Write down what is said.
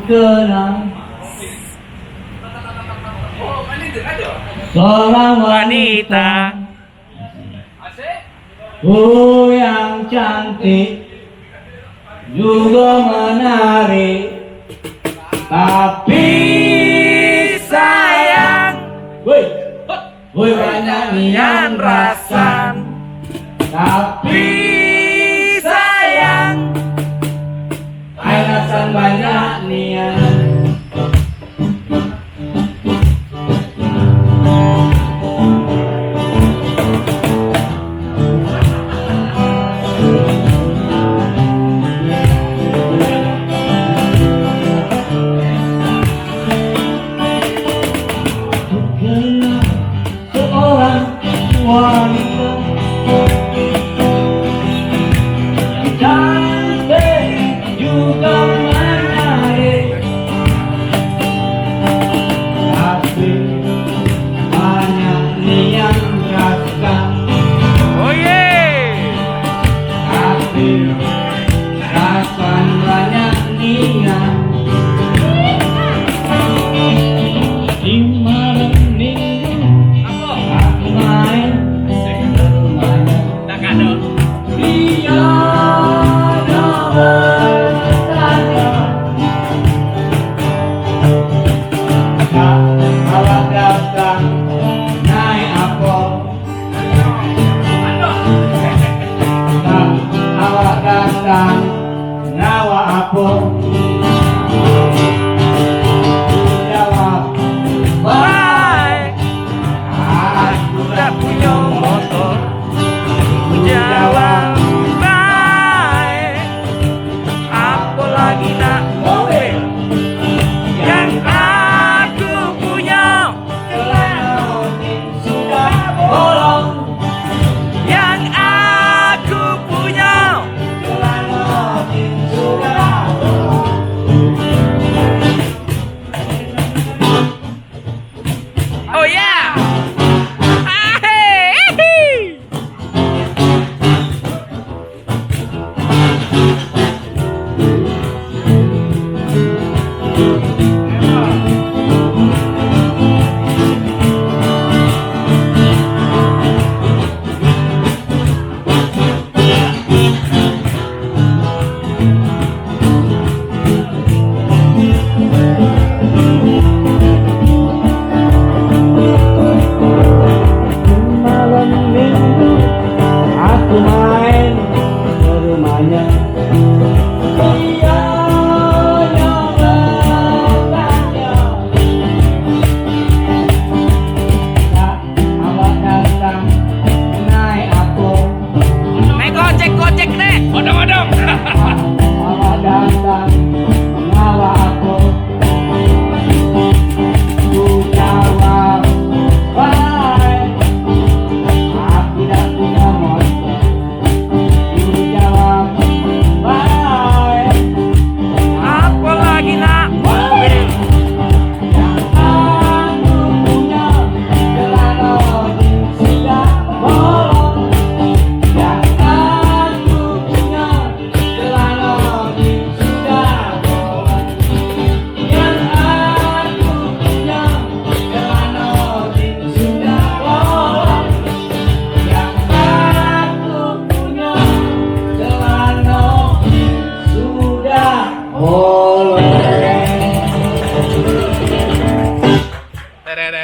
kenal seorang wanita yang cantik juga menarik, tapi sayang, woi banyak nian rasa, tapi sayang, alasan banyak nian. Wanita yang cantik juga menarik, tapi banyak niat rasa. Oh yeah. Tapi rasa banyak niat. Di malam minggu aku main nawa apa jawab bye, aku udah punya motor.